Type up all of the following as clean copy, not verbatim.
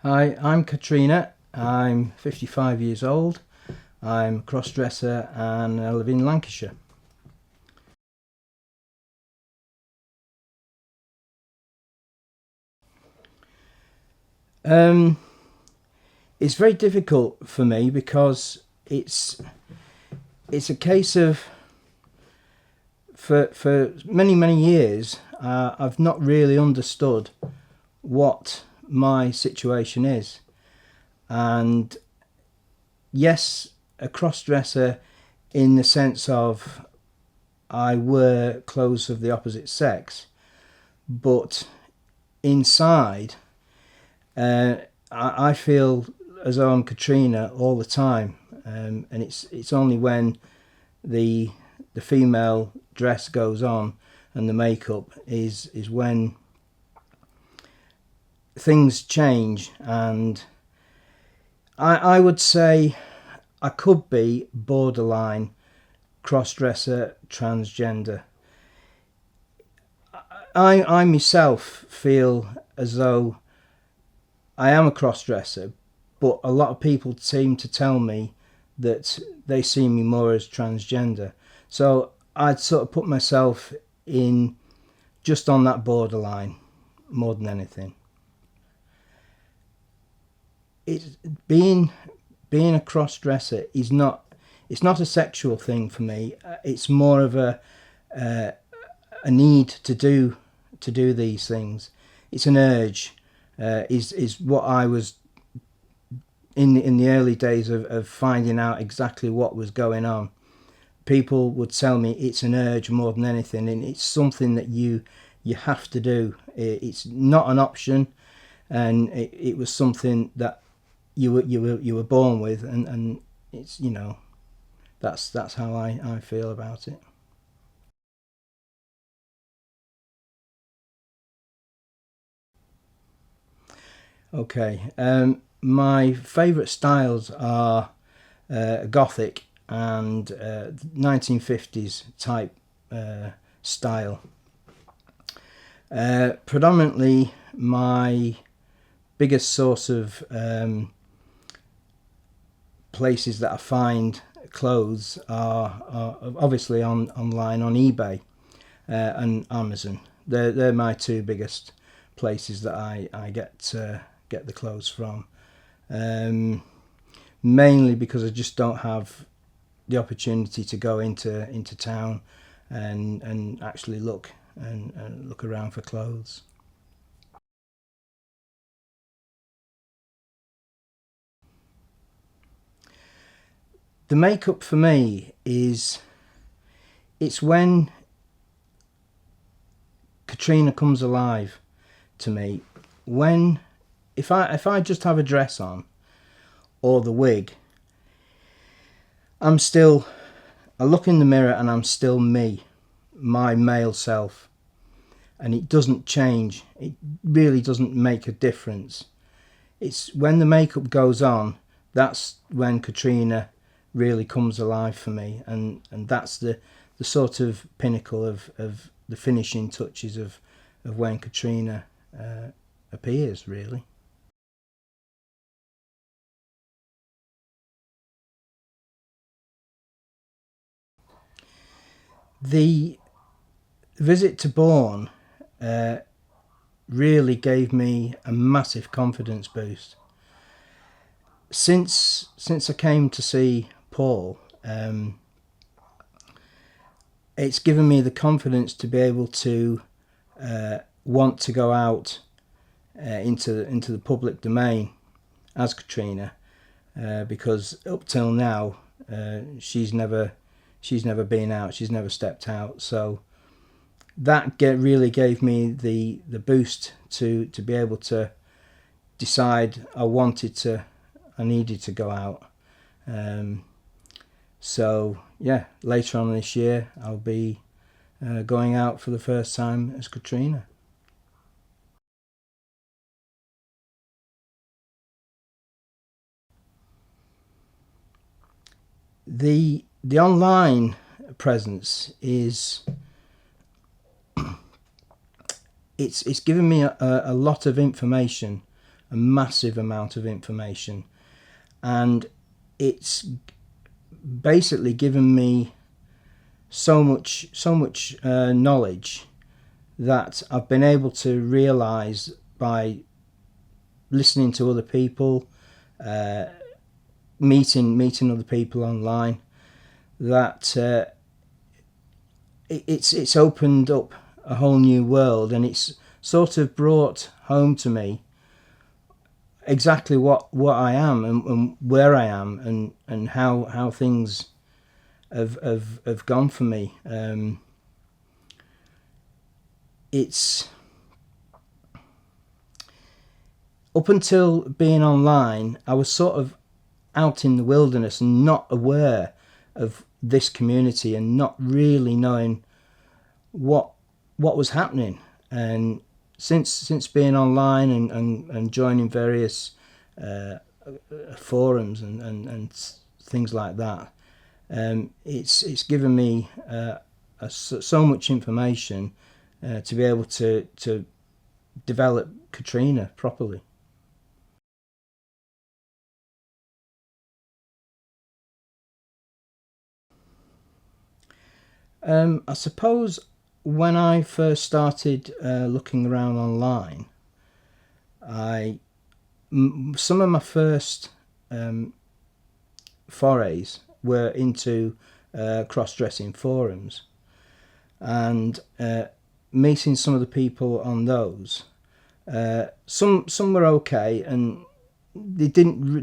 Hi, I'm Katrina. I'm 55 years old. I'm a cross-dresser and I live in Lancashire. Um, it's very difficult for me because it's a case of for many years I've not really understood what my situation is, and yes, a cross-dresser in the sense of I wear clothes of the opposite sex, but inside, I feel as though I'm Katrina all the time, and it's only when the the female dress goes on and the makeup is when things change, and I would say I could be borderline cross-dresser transgender. I myself feel as though I am a cross-dresser, but a lot of people seem to tell me that they see me more as transgender. So I'd sort of put myself in just on that borderline more than anything. It's being a cross-dresser is not it's not a sexual thing for me. It's more of uh, a need to do these things. It's an urge. Is what I was in the early days of finding out exactly what was going on. People would tell me it's an urge more than anything, and it's something that you have to do. It's not an option, and it was something that you were born with, and it's that's how I feel about it. Okay, my favourite styles are Gothic and 1950s type style. Predominantly, my biggest source of places that I find clothes are obviously online on eBay and Amazon. They're my two biggest places that I get the clothes from. Um, Mainly because I just don't have the opportunity to go into town and actually and look around for clothes. The makeup for me is it's when Katrina comes alive to me. When if I just have a dress on or the wig, I'm still I look in the mirror and I'm still me, my male self, and it doesn't change. It really doesn't make a difference. It's when the makeup goes on that's when Katrina really comes alive for me, and that's the sort of pinnacle of the finishing touches of when Katrina appears really. The visit to Bourne uh, really gave me a massive confidence boost. Since I came to see Paul, it's given me the confidence to be able to want to go out into the public domain as Katrina, because up till now she's never been out, she's never stepped out. So really gave me the boost to be able to decide I needed to go out. Um, so yeah, later on this year I'll be going out for the first time as Katrina. The online presence is it's given me a lot of information a massive amount of information, and it's basically given me so much knowledge that I've been able to realise by listening to other people, meeting other people online, that it's opened up a whole new world, and it's sort of brought home to me exactly what I am and where I am and how things have gone for me. It's up until being online, I was sort of out in the wilderness and not aware of this community and not really knowing what was happening. And since being online and joining various forums and things like that, it's given me so much information to be able to develop Katrina properly. I suppose when I first started looking around online, some of my first forays were into cross-dressing forums, and meeting some of the people on those. Some were okay, and they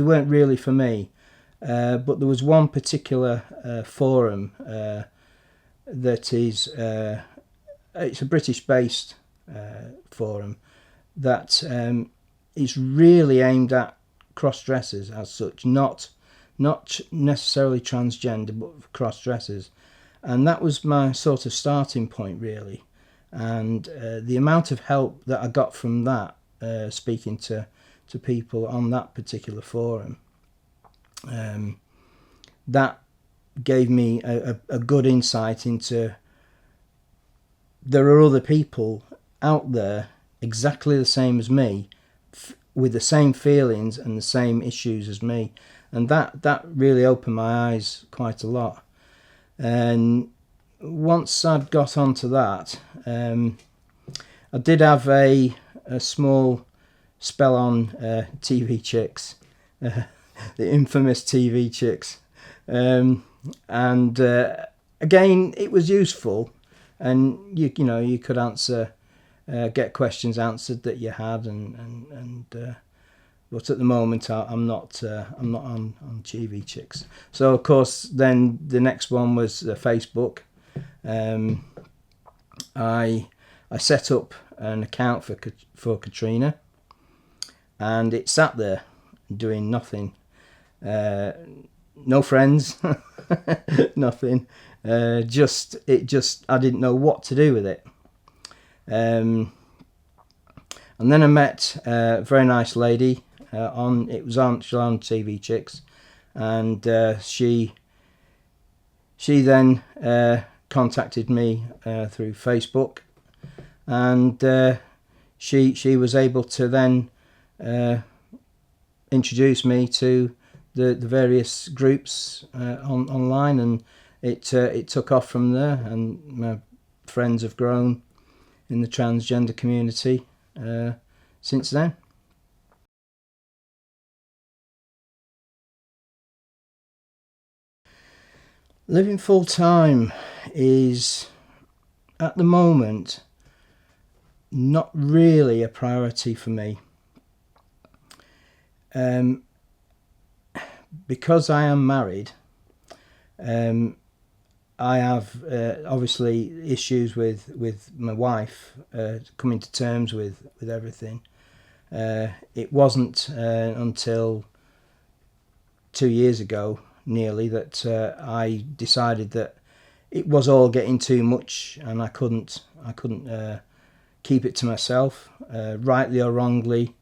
weren't really for me. But there was one particular forum that is it's a British-based forum that is really aimed at cross-dressers as such, not necessarily transgender, but cross-dressers, and that was my sort of starting point really. And the amount of help that I got from that, speaking to people on that particular forum, that gave me a good insight into there are other people out there exactly the same as me, with the same feelings and the same issues as me, and that really opened my eyes quite a lot. And once I'd got onto that, I did have a small spell on TV Chicks, the infamous TV Chicks, and again it was useful, and you know you could answer, get questions answered that you had, and but at the moment I'm not on TV Chicks. So of course then the next one was Facebook. I set up an account for Katrina, and it sat there doing nothing. No friends, nothing. Just I didn't know what to do with it. And then I met a very nice lady on TV Chicks, and she then contacted me through Facebook, and she was able to then introduce me to the various groups online, and it took off from there, and my friends have grown in the transgender community since then. Living full time is at the moment not really a priority for me. Because I am married, I have obviously issues with my wife, coming to terms with everything. It wasn't until 2 years ago nearly that I decided that it was all getting too much, and I couldn't keep it to myself, rightly or wrongly.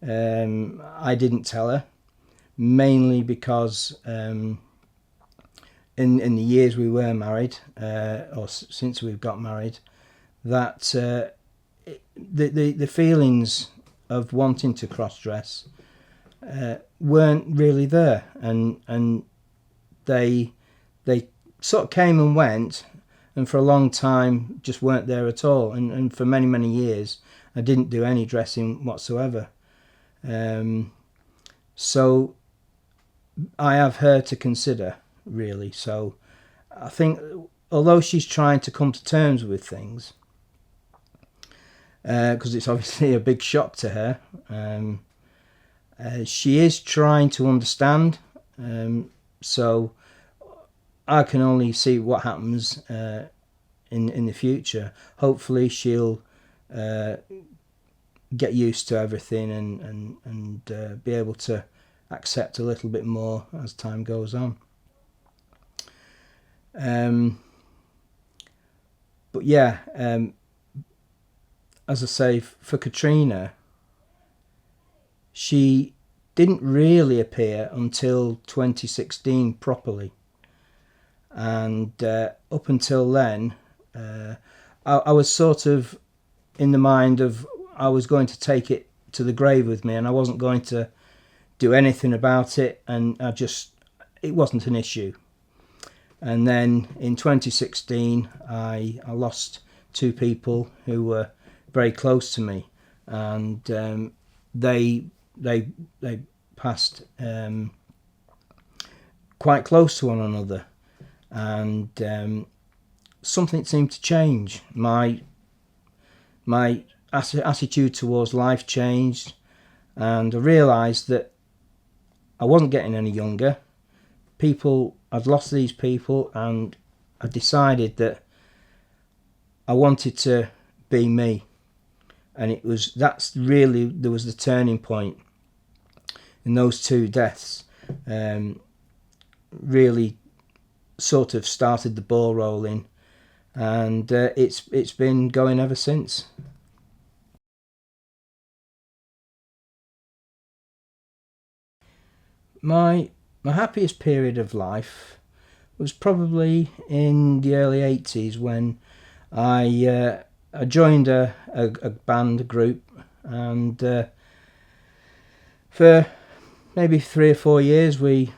I didn't tell her, mainly because in the years we were married, or since we've got married, that the feelings of wanting to cross dress weren't really there, and they sort of came and went, and for a long time just weren't there at all. And for many years I didn't do any dressing whatsoever. So I have her to consider, really. So I think, although she's trying to come to terms with things, because it's obviously a big shock to her, she is trying to understand. So I can only see what happens in the future. Hopefully she'll get used to everything and be able to accept a little bit more as time goes on. But yeah, as I say, for Katrina, she didn't really appear until 2016 properly, and up until then I was sort of in the mind of I was going to take it to the grave with me, and I wasn't going to do anything about it, and it wasn't an issue. And then in 2016 I lost two people who were very close to me, and they passed quite close to one another, and something seemed to change. My attitude towards life changed, and I realised that I wasn't getting any younger. I'd lost these people, and I decided that I wanted to be me, and there was the turning point in those two deaths. Really sort of started the ball rolling, and it's been going ever since. My happiest period of life was probably in the early 80s, when I joined a group, and for maybe 3 or 4 years we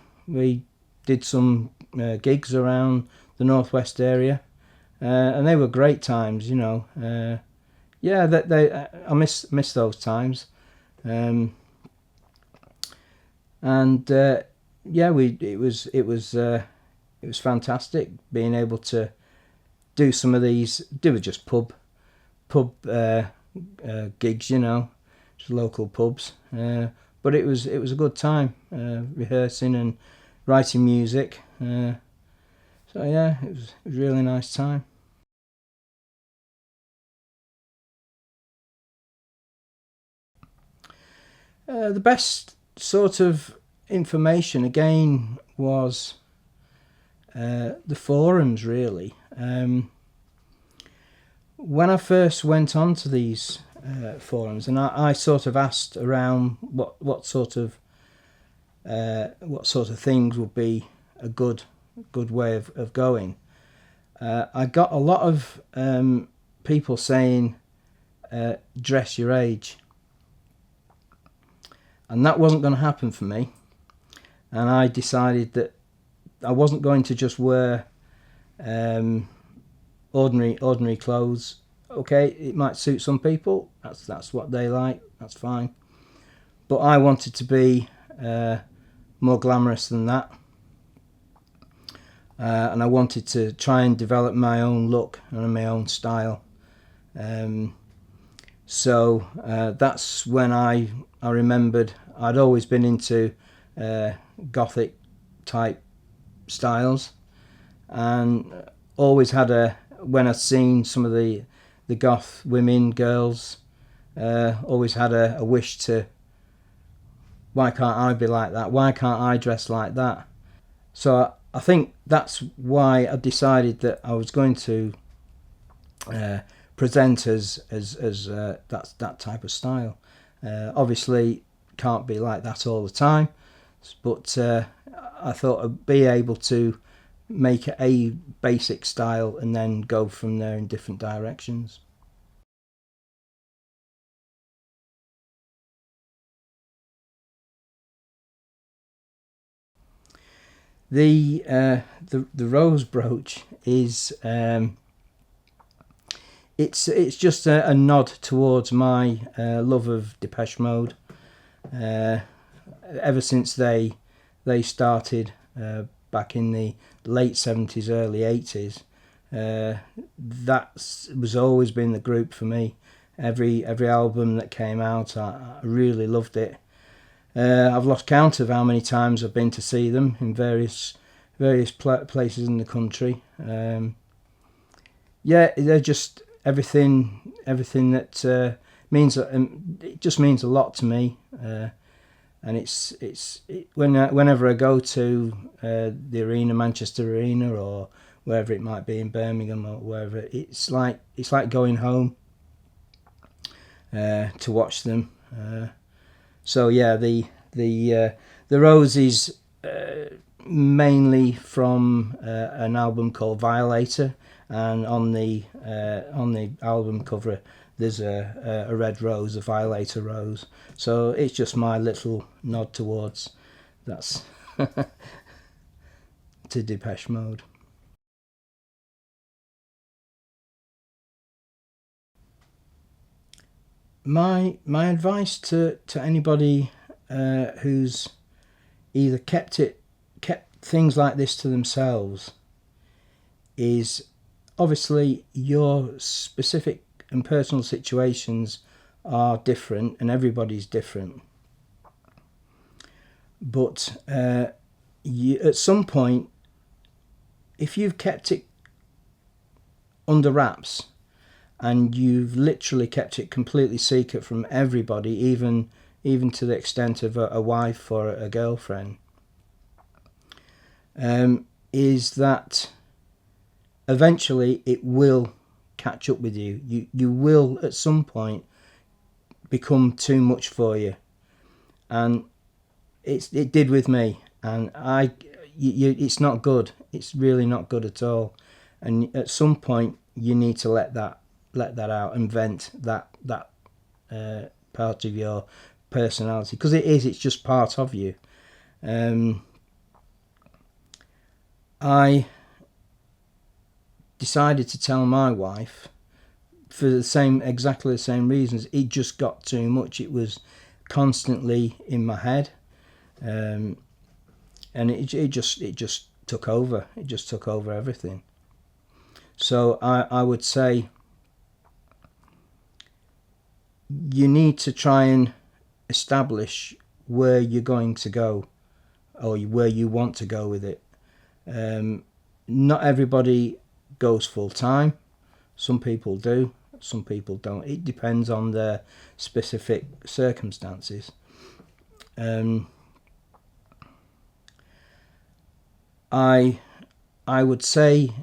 did some gigs around the northwest area, and they were great times, you know. I miss those times. It was fantastic being able to do some of these. They were just pub gigs, you know, just local pubs. But it was a good time, rehearsing and writing music. So yeah, it was a really nice time. The best sort of information again was the forums, really. When I first went onto these forums, and I sort of asked around what sort of things would be a good way of going, I got a lot of people saying dress your age, and that wasn't going to happen for me. And I decided that I wasn't going to just wear ordinary clothes. Okay, it might suit some people. That's what they like. That's fine. But I wanted to be more glamorous than that, and I wanted to try and develop my own look and my own style. So that's when I remembered I'd always been into gothic type styles, and always had when I'd seen some of the goth women, girls, always had a wish to, why can't I be like that? Why can't I dress like that? So I think that's why I decided that I was going to present as that type of style. Obviously can't be like that all the time, but I thought I'd be able to make a basic style and then go from there in different directions. The rose brooch is it's just a nod towards my love of Depeche Mode. Ever since they started back in the late 70s, early 80s, that was always been the group for me. Every album that came out, I really loved it. I've lost count of how many times I've been to see them in various places in the country. Yeah, they're just everything that means it just means a lot to me. And whenever I go to the arena, Manchester Arena, or wherever it might be in Birmingham or wherever, it's like going home to watch them. So yeah, the roses mainly from an album called Violator, and on the album cover there's a red rose, a Violator rose. So it's just my little nod towards that's to Depeche Mode. My advice to anybody who's either kept things like this to themselves is, obviously your specific and personal situations are different and everybody's different, but at some point, if you've kept it under wraps and you've literally kept it completely secret from everybody, even to the extent of a wife or a girlfriend, is that eventually it will catch up with you. You will at some point become too much for you, and it did with me. And it's not good. It's really not good at all. And at some point you need to let that out and vent that part of your personality, because it's just part of you. I decided to tell my wife for exactly the same reasons. It just got too much. It was constantly in my head, and it just took over. It just took over everything. So I would say you need to try and establish where you're going to go, or where you want to go with it. Not everybody goes full time. Some people do, some people don't. It depends on their specific circumstances. I would say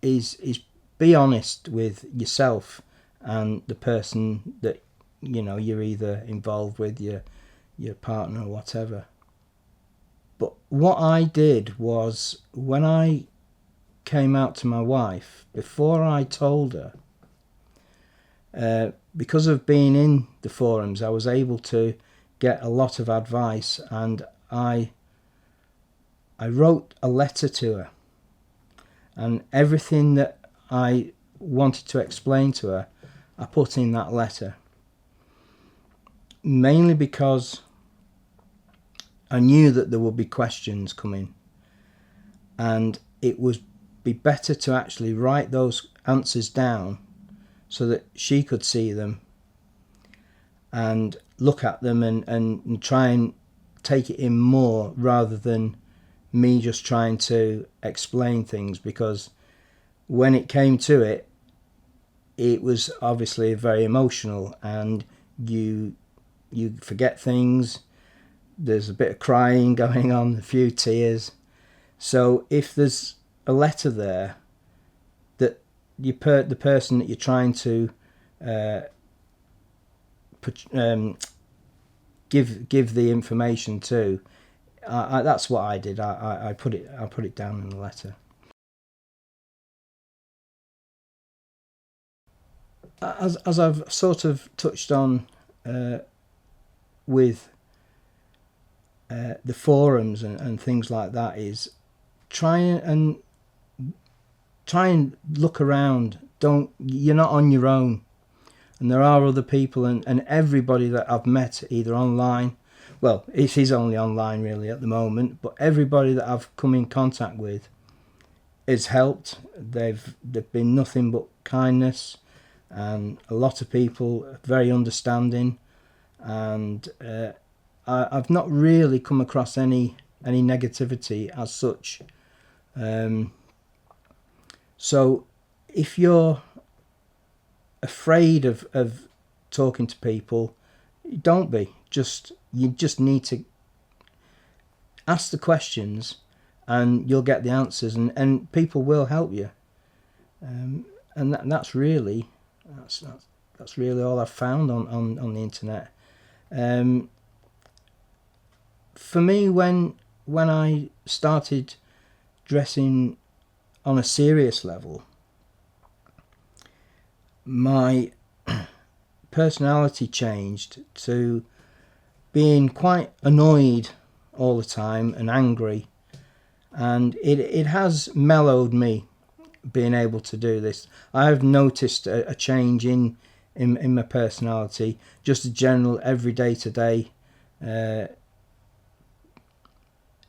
is be honest with yourself and the person that you're either involved with, your partner or whatever. But what I did was, when I came out to my wife, before I told her, because of being in the forums, I was able to get a lot of advice, and I wrote a letter to her, and everything that I wanted to explain to her, I put in that letter. Mainly because I knew that there would be questions coming, and it would be better to actually write those answers down so that she could see them and look at them and try and take it in more, rather than me just trying to explain things. Because when it came to it, it was obviously very emotional, and you forget things. There's a bit of crying going on, a few tears. So if there's a letter there that the person that you're trying to give the information to, that's what I did. I put it down in the letter. As I've sort of touched on with the forums and things like that, is try and look around. You're not on your own, and there are other people, and everybody that I've met either online, well, it is only online really at the moment, but everybody that I've come in contact with has helped. They've been nothing but kindness, and a lot of people are very understanding, and I've not really come across any negativity as such. So if you're afraid of talking to people, don't be. You just need to ask the questions, and you'll get the answers, and people will help you. And that's really all I've found on the internet. For me, when I started dressing on a serious level, my personality changed to being quite annoyed all the time and angry, and it has mellowed me being able to do this. I've noticed a change in my personality, just a general everyday to day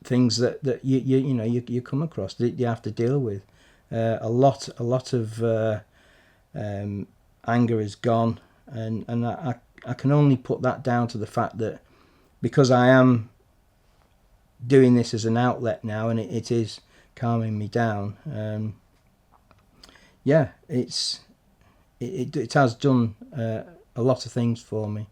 things that you come across, that you have to deal with. A lot of anger is gone, and I can only put that down to the fact that because I am doing this as an outlet now, and it is calming me down. It has done a lot of things for me.